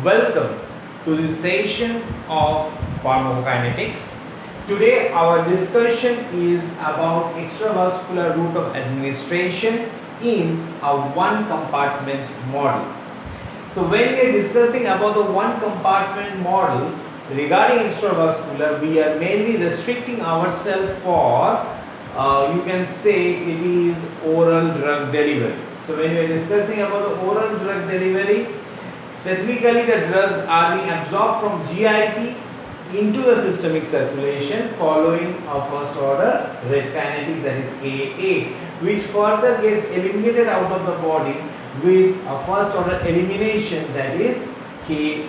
Welcome to this session of pharmacokinetics. Today our discussion is about extravascular route of administration in a one compartment model. So when we are discussing about the one compartment model regarding extravascular, we are mainly restricting ourselves for you can say it is oral drug delivery. So when we are discussing about the oral drug delivery, specifically the drugs are being absorbed from GIT into the systemic circulation following a first order rate kinetics, that is Ka, which further gets eliminated out of the body with a first order elimination, that is Ke.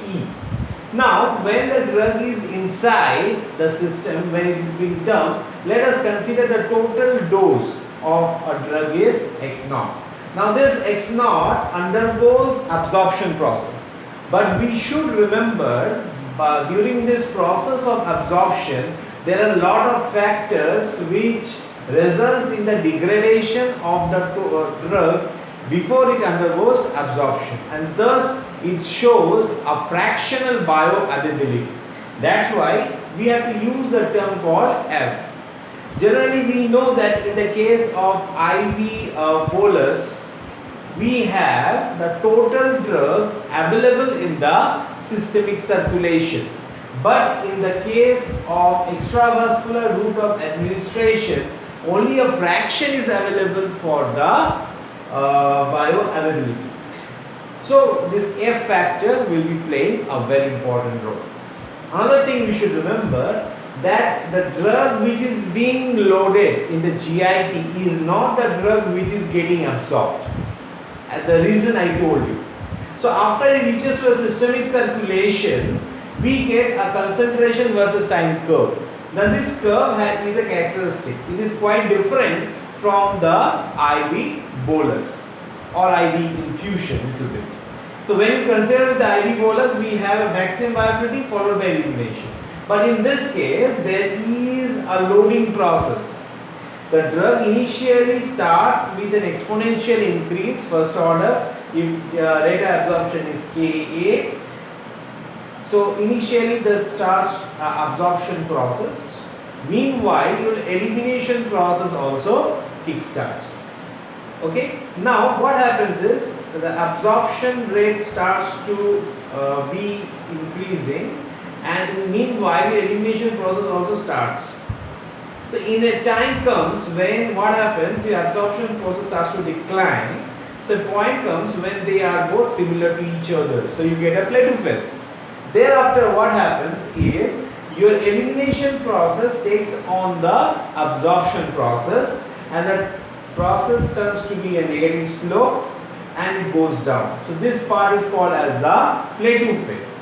Now when the drug is inside the system, when it is being dumped, let us consider the total dose of a drug is X naught. Now this X naught undergoes absorption process, but we should remember during this process of absorption there are a lot of factors which results in the degradation of the drug before it undergoes absorption, and thus it shows a fractional bioavailability. That's why we have to use the term called F. Generally we know that in the case of IV bolus, we have the total drug available in the systemic circulation, but in the case of extravascular route of administration, only a fraction is available for the bioavailability. So this F factor will be playing a very important role. Another thing we should remember, that the drug which is being loaded in the GIT is not the drug which is getting absorbed. And the reason I told you. So after it reaches to a systemic circulation, we get a concentration versus time curve. Now this curve is a characteristic. It is quite different from the IV bolus or IV infusion little bit. So when you consider the IV bolus, we have a maximum viability followed by elimination. But in this case, there is a loading process. The drug initially starts with an exponential increase, first order, if the rate of absorption is Ka. So initially the starts absorption process. Meanwhile, your elimination process also kickstarts. Okay. Now what happens is the absorption rate starts to be increasing, and in meanwhile the elimination process also starts. So in a time comes when what happens, the absorption process starts to decline. So a point comes when they are both similar to each other. So you get a plateau phase. Thereafter what happens is your elimination process takes on the absorption process, and the process turns to be a negative slope and it goes down. So this part is called as the plateau phase.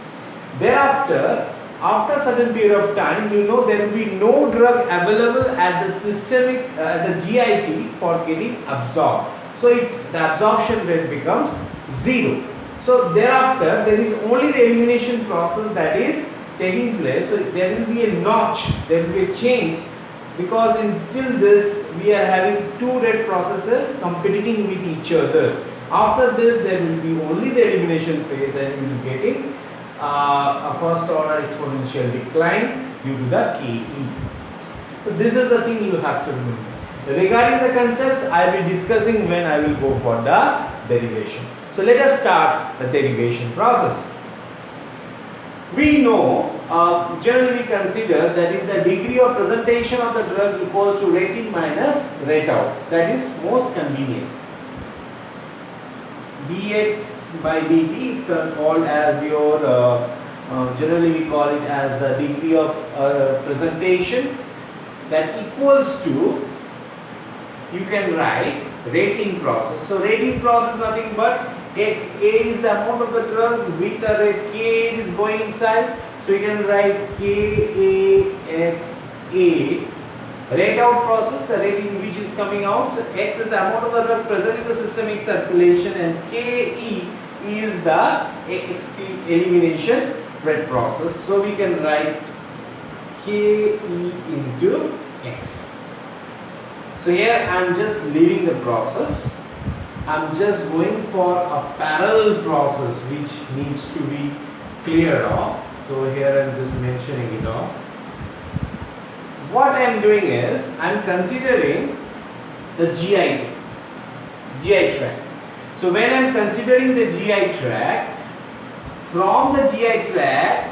Thereafter, after a certain period of time, you know there will be no drug available at the systemic, the GIT for getting absorbed. So the absorption rate becomes 0. So thereafter, there is only the elimination process that is taking place. So there will be a notch, there will be a change, because until this we are having two rate processes competing with each other. After this, there will be only the elimination phase, and we will be getting a first order exponential decline due to the Ke. So this is the thing you have to remember. Regarding the concepts, I will be discussing when I will go for the derivation. So let us start the derivation process. We know, generally we consider that is the degree of presentation of the drug equals to rate in minus rate out. That is most convenient. dx by dt is called as your, generally we call it as the degree of presentation, that equals to, you can write rating process. So rating process is nothing but Xa is the amount of the drug with a rate K is going inside. So you can write KAXA. Rate out process, the rate in which is coming out. So X is the amount of the drug present in the systemic circulation, and Ke is the elimination rate process. So we can write Ke into X. So here I am just leaving the process. I am just going for a parallel process which needs to be cleared off. So here I am just mentioning it off. What I am doing is I am considering the GI tract. So when I am considering the GI tract, from the GI tract,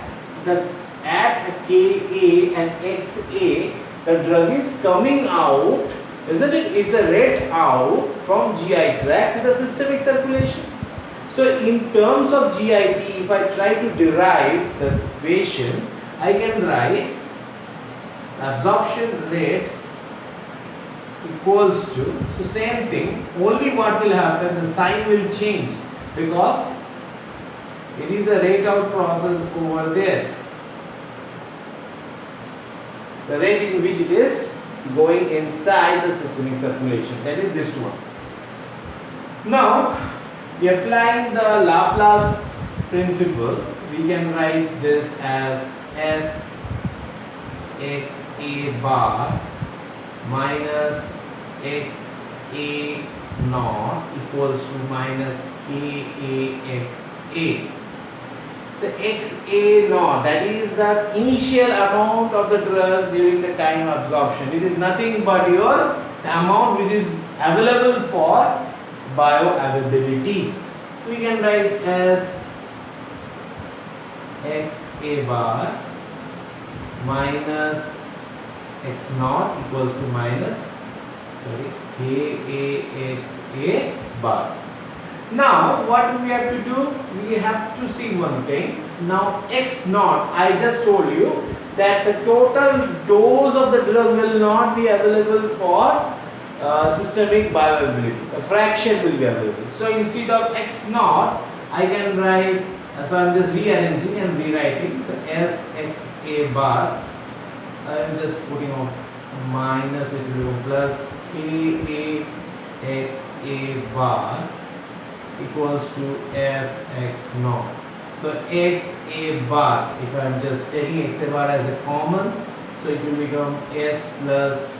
at Ka and Xa, the drug is coming out, isn't it? It's a rate out from GI tract to the systemic circulation. So in terms of GIT, if I try to derive the equation, I can write absorption rate equals to, so same thing, only what will happen, the sign will change because it is a rate out process over there. The rate in which it is going inside the systemic circulation, that is this one. Now, applying the Laplace principle, we can write this as S x a bar minus x a naught equals to minus k a x a. So x a naught, that is the initial amount of the drug during the time absorption. It is nothing but the amount which is available for bioavailability. So we can write as x a bar minus x naught equals to minus k a x a bar. Now what we have to do, we have to see one thing. Now x naught, I just told you that the total dose of the drug will not be available for systemic bioavailability. A fraction will be available. So instead of x naught, I can write, so I am just rearranging and rewriting. So S x a bar, I am just putting off minus, it will go plus k a x a bar equals to f x naught. So x a bar, if I am just taking x a bar as a common, so it will become s plus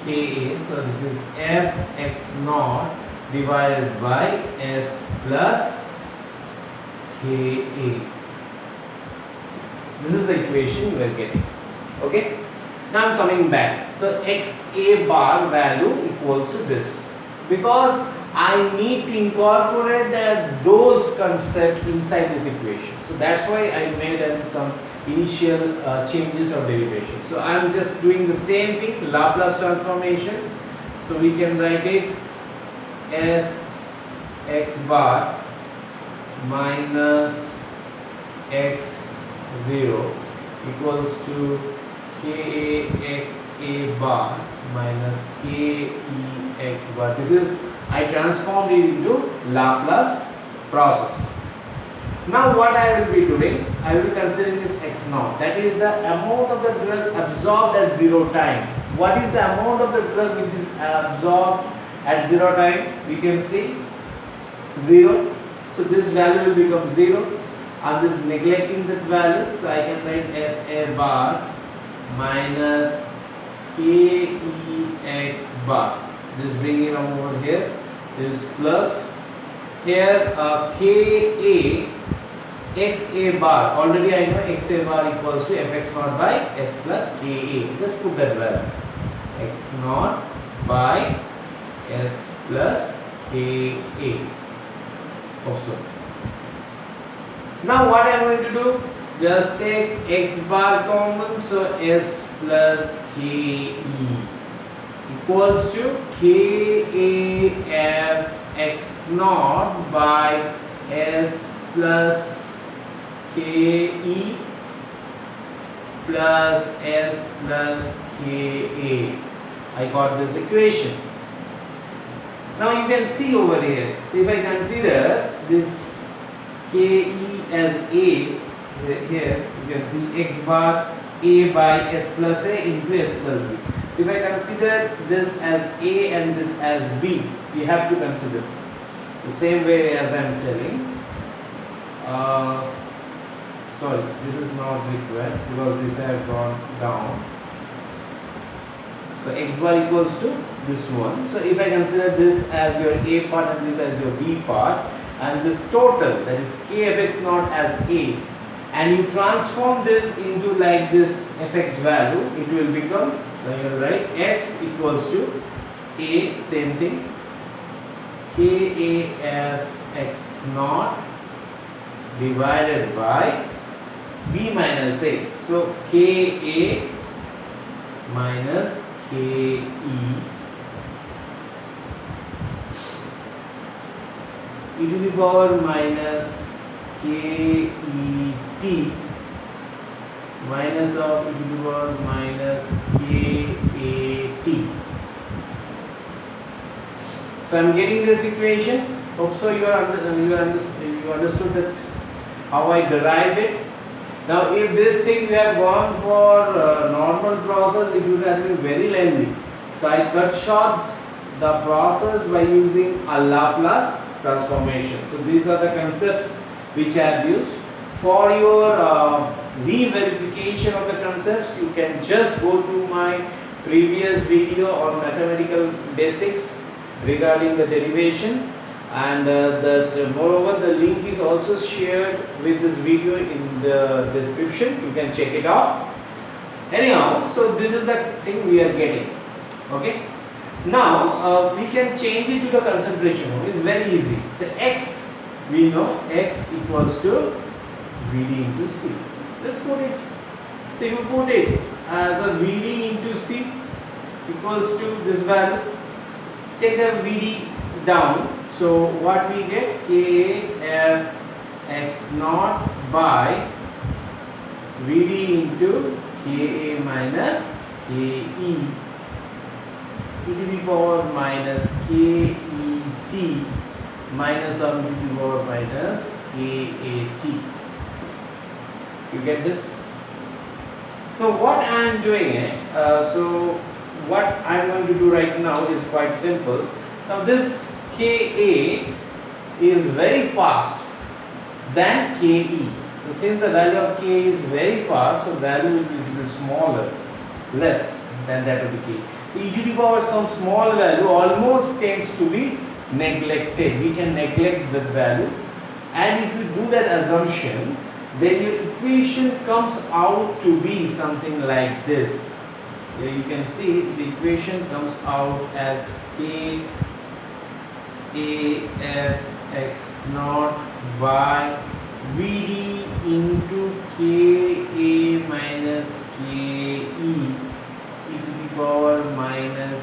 ka. So this is f x naught divided by s plus ka. This is the equation you are getting. Okay. Now I am coming back. So x a bar value equals to this, because I need to incorporate the dose concept inside this equation. So that's why I made some initial changes of derivation. So I am just doing the same thing, Laplace transformation. So we can write it S x bar minus x0 equals to k a bar minus k x bar. This is, I transformed it into Laplace process. Now what I will be doing, I will be considering this x naught, that is the amount of the drug absorbed at 0 time. What is the amount of the drug which is absorbed at 0 time? We can see 0. So this value will become 0. I am just neglecting that value, so I can write S a bar minus k x bar. Just bring it over here. This plus here k a x a bar. Already I know x a bar equals to f x naught by s plus k a. Just put that value, x naught by s plus k a. Also. Now what I am going to do? Just take x bar common. So s plus k e equals to KAF x naught by S plus KE plus S plus KA. I got this equation. Now you can see over here. So if I consider this KE as A, here you can see x bar A by S plus A into S plus B. If I consider this as A and this as B, we have to consider the same way as I am telling. Sorry, this is not required because this I have gone down. So x bar equals to this one. So if I consider this as your A part and this as your B part, and this total, that is kf x naught as A and you transform this into like this fx value, it will become, so you will write x equals to a, same thing, kaf x naught divided by b minus a. So ka minus ke e to the power minus ket minus of e to the power minus kat. So I am getting this equation. Hope so you understood that how I derived it. Now if this thing we have gone for normal process, it would have been very lengthy. So I cut short the process by using a Laplace transformation. So these are the concepts which I have used. For your re-verification of the concepts, you can just go to my previous video on mathematical basics regarding the derivation, and moreover the link is also shared with this video in the description. You can check it out. Anyhow, so this is the thing we are getting. Okay. Now we can change it to the concentration. It's very easy. So x, we know x equals to Vd into C. Just put it. So you put it as a Vd into C equals to this value. Take the Vd down. So what we get, kf x naught by Vd into Ka minus Ke e to the power minus Ket minus of e to the power minus Kat. You get this? So what I am doing, what I am going to do right now is quite simple. Now this Ka is very fast than Ke. So since the value of K is very fast, so value will be a little smaller, less than that of the K. So e to the power some small value almost tends to be neglected. We can neglect that value, and if you do that assumption, then your equation comes out to be something like this. Here you can see the equation comes out as K af x naught by Vd into Ka minus Ke e to the power minus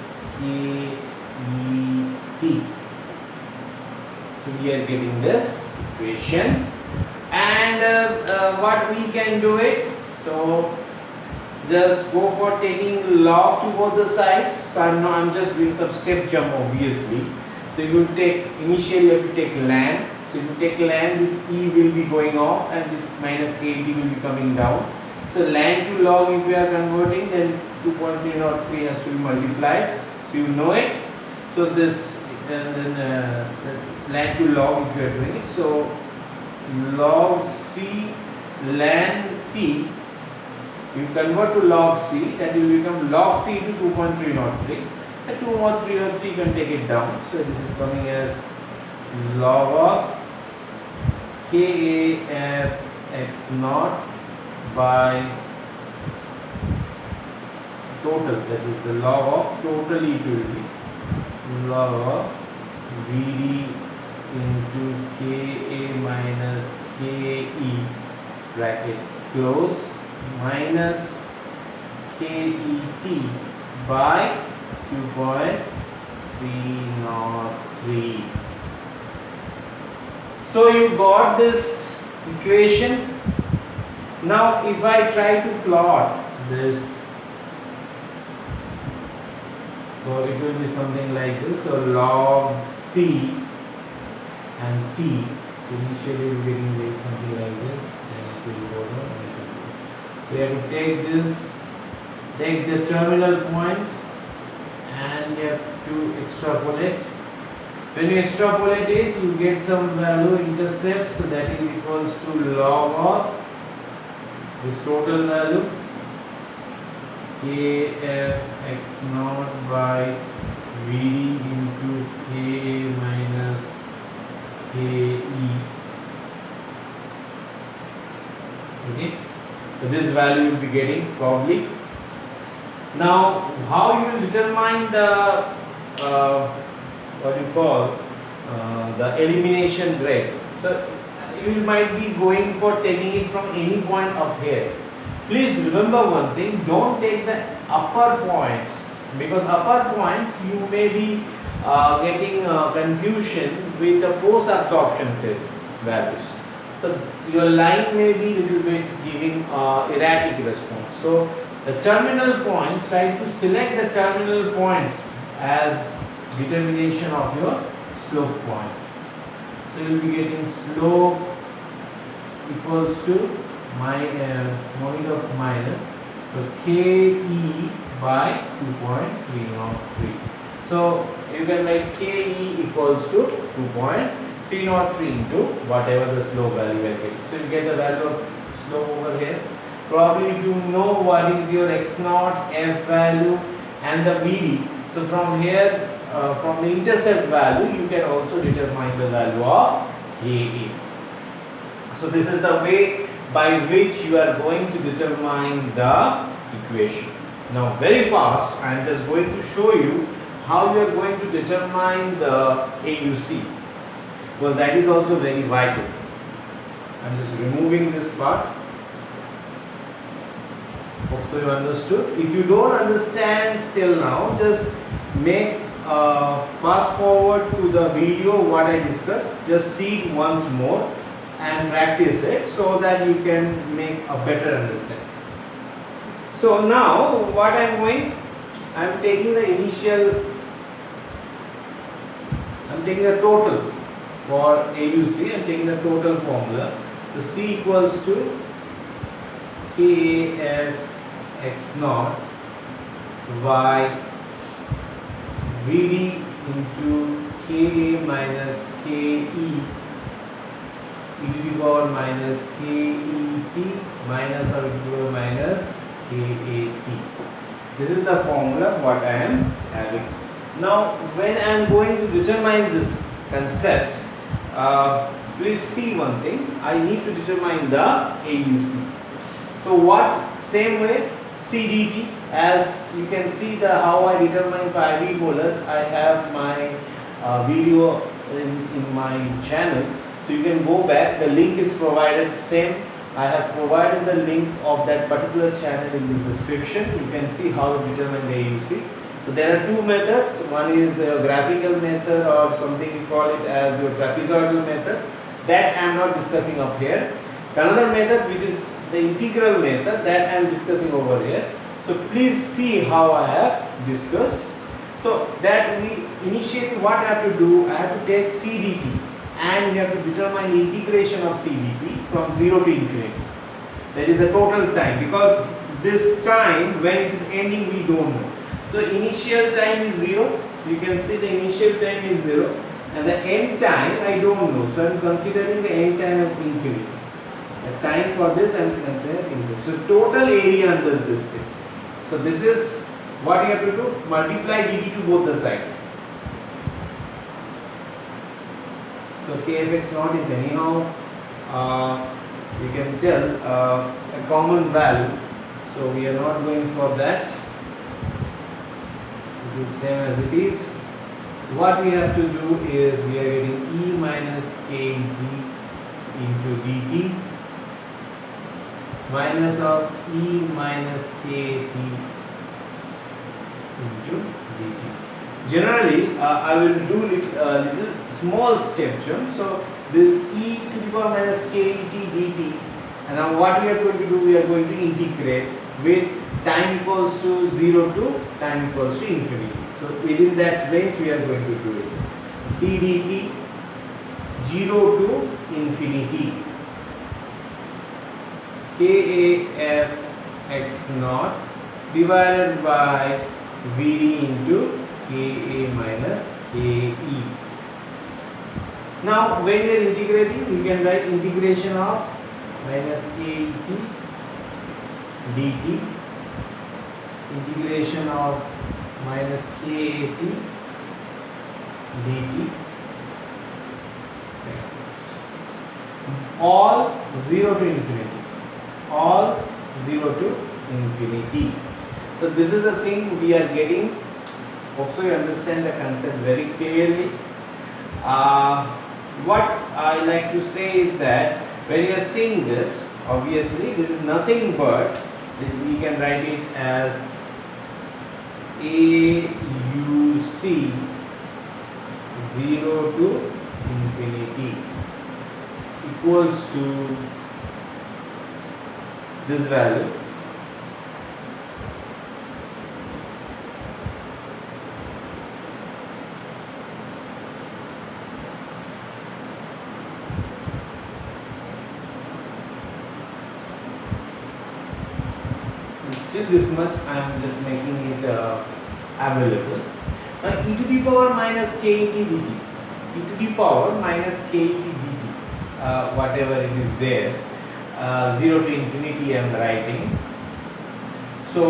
Ket. So we are getting this equation, and what we can do it. So just go for taking log to both the sides. So I'm just doing some step jump obviously. So you will take, initially you have to take ln. So if you take ln, this e will be going off and this minus kt will be coming down. So ln to log, if we are converting, then 2.303 has to be multiplied. So you know it. So this ln to log, if you are doing it. So log c ln c, you convert to log c, that will become log c to 2.303. At 2.303 you can take it down. So this is coming as log of Kaf x naught by total, that is the log of total utility, log of Vd into Ka minus Ke bracket close minus Ket by 2.303. So you got this equation. Now if I try to plot this, so it will be something like this. So log c and t, so initially we are getting something like this, and it will go down. So you have to take this, take the terminal points, and you have to extrapolate. When you extrapolate it, you get some value intercept, so that is equals to log of this total value Kf x naught by Vd into Ka minus Ke Okay, so this value will be getting probably. Now, how you will determine the what you call the elimination rate? So you might be going for taking it from any point up here. Please remember one thing: don't take the upper points, because upper points you may be getting confusion with the post absorption phase values. So your line may be little bit giving erratic response. So the terminal points, try to select the terminal points as determination of your slope point. So you will be getting slope equals to my moment of minus, so KE by 2.303. So you can write KE equals to 2.303 into whatever the slope value will be. So you get the value of slope over here. Probably if you know what is your x0, f value and the VD, so from here from the intercept value you can also determine the value of KE. So this is the way by which you are going to determine the equation. Now very fast I am just going to show you how you are going to determine the AUC. Well, that is also very vital. I am just removing this part. Hope so you understood. If you don't understand till now, just make fast forward to the video what I discussed. Just see it once more and practice it so that you can make a better understanding. So now what I am taking the initial, I am taking the total for AUC, I am taking the total formula. The C equals to KF x0 by VD into Ka minus Ke e to the power minus KET minus or e to the power minus KAT. This is the formula what I am having. Now when I am going to determine this concept, please see one thing, I need to determine the AUC. So what, same way CDT, as you can see the how I determine pi bolus, I have my video in my channel, so you can go back, the link is provided same. I have provided the link of that particular channel in this description. You can see how to determine the AUC. So there are two methods, one is a graphical method or something we call it as your trapezoidal method, that I am not discussing up here. Another method which is the integral method, that I am discussing over here. So please see how I have discussed. So that we initially what I have to do, I have to take CDT and we have to determine the integration of CDT from 0 to infinity. That is the total time, because this time when it is ending we don't know. So initial time is 0, you can see the initial time is 0 and the end time I don't know. So I am considering the end time as infinity. The time for this I am considering as infinity. So total area under this thing. So this is what you have to do, multiply dt to both the sides. So kfx0 is anyhow, you can tell a common value. So we are not going for that. This is same as it is. What we have to do is we are getting E minus kg into dt minus of E minus kt into dt. Generally, I will do little small step jump. So this e to the power minus ket dt, and now what we are going to do, we are going to integrate with time equals to 0 to time equals to infinity. So within that range we are going to do it. C dt 0 to infinity kaf x naught divided by vd into Ka minus Ke. Now when we are integrating, you can write integration of minus Ket dt, integration of minus Kat dt, all 0 to infinity. all 0 to infinity. So this is the thing we are getting. Hopefully you understand the concept very clearly. What I like to say is that when you are seeing this, obviously this is nothing but, we can write it as AUC 0 to infinity equals to this value. Still this much I am just making it available. Now e to the power minus ket dt, e to the power minus ket dt, whatever it is there, 0 to infinity I am writing. So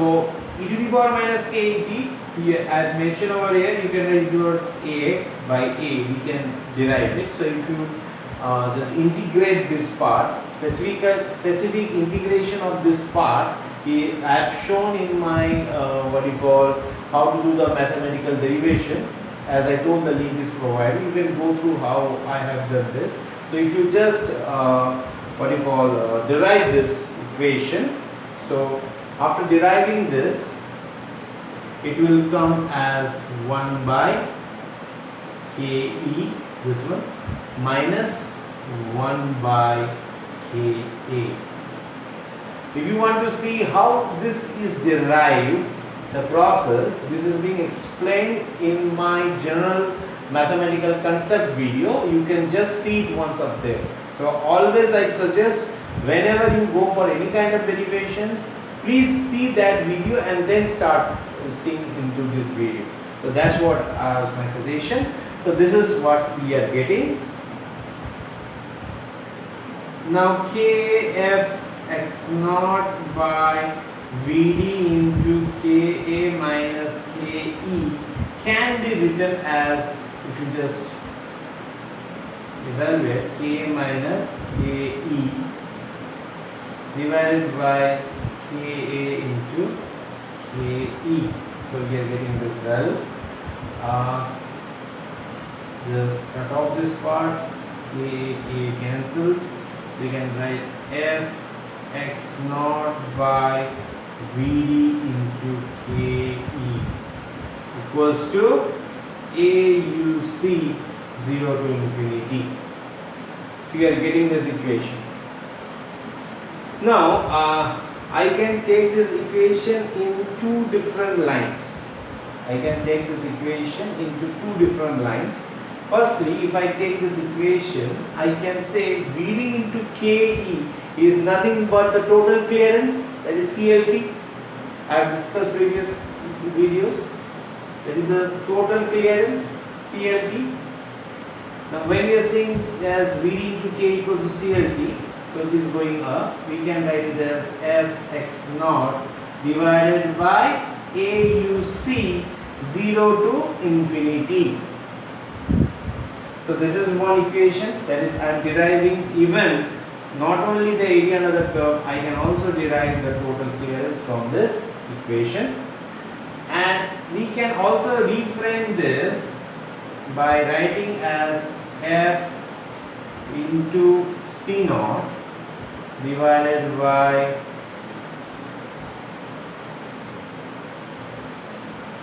e to the power minus ket, as mentioned over here, you can write your ax by a, we can derive it. So if you just integrate this part, specific integration of this part, I have shown in my how to do the mathematical derivation. As I told, the link is provided. You can go through how I have done this. So if you just derive this equation, so after deriving this, it will come as 1 by ke, this one, minus 1 by ka. If you want to see how this is derived, the process, this is being explained in my general mathematical concept video. You can just see it once up there. So always I suggest, whenever you go for any kind of derivations, please see that video and then start seeing into this video. So that's what was my suggestion. So this is what we are getting. Now kf x naught by Vd into Ka minus Ke can be written as, if you just evaluate, K minus Ke divided by Ka into Ke. So we are getting this value. Just cut off this part, K cancelled. So you can write f x naught by Vd into Ke equals to AUC 0 to infinity. So you are getting this equation. Now I can take this equation in two different lines. I can take this equation into two different lines. Firstly, if I take this equation, I can say Vd into Ke is nothing but the total clearance, that is CLT. I have discussed previous videos. That is a total clearance, CLT. Now when we are saying as Vd into K equals to CLT, so it is going up, we can write it as Fx naught divided by AUC 0 to infinity. So this is one equation, that is I am deriving even not only the area under the curve, I can also derive the total clearance from this equation. And we can also reframe this by writing as F into C naught divided by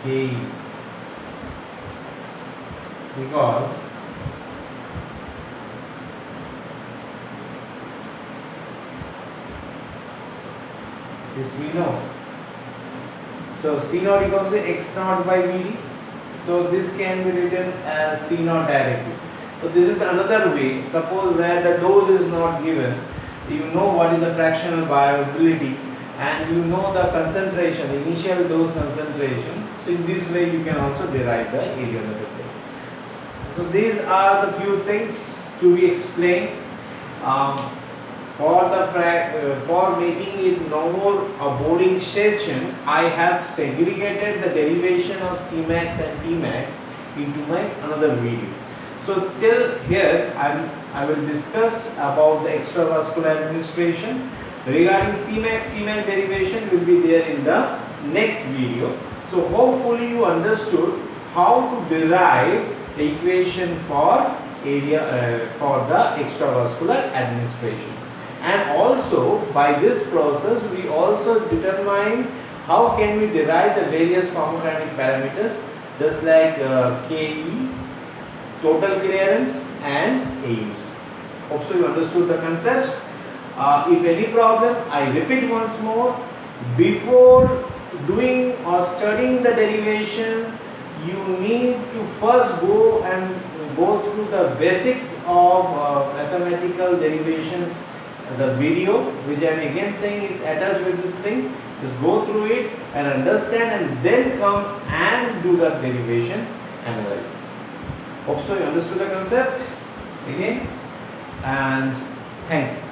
K, because this we know. So C naught equals to x naught by Vd. So this can be written as C naught directly. So this is another way. Suppose where the dose is not given, you know what is the fractional viability and you know the concentration, the initial dose concentration. So in this way you can also derive the area under the curve. So these are the few things to be explained. For making it no more a boring session, I have segregated the derivation of Cmax and Tmax into my another video. So till here I will discuss about the extravascular administration. Regarding Cmax, Tmax derivation will be there in the next video. So hopefully you understood how to derive the equation for area for the extravascular administration. And also by this process we also determine how can we derive the various pharmacokinetic parameters, just like Ke, total clearance, and AUC. Hope so you understood the concepts. If any problem, I repeat once more, before doing or studying the derivation, you need to first go through the basics of mathematical derivations. The video which I am again saying is attached with this link. Just go through it and understand, and then come and do the derivation analysis. Hope so you understood the concept again, and thank you.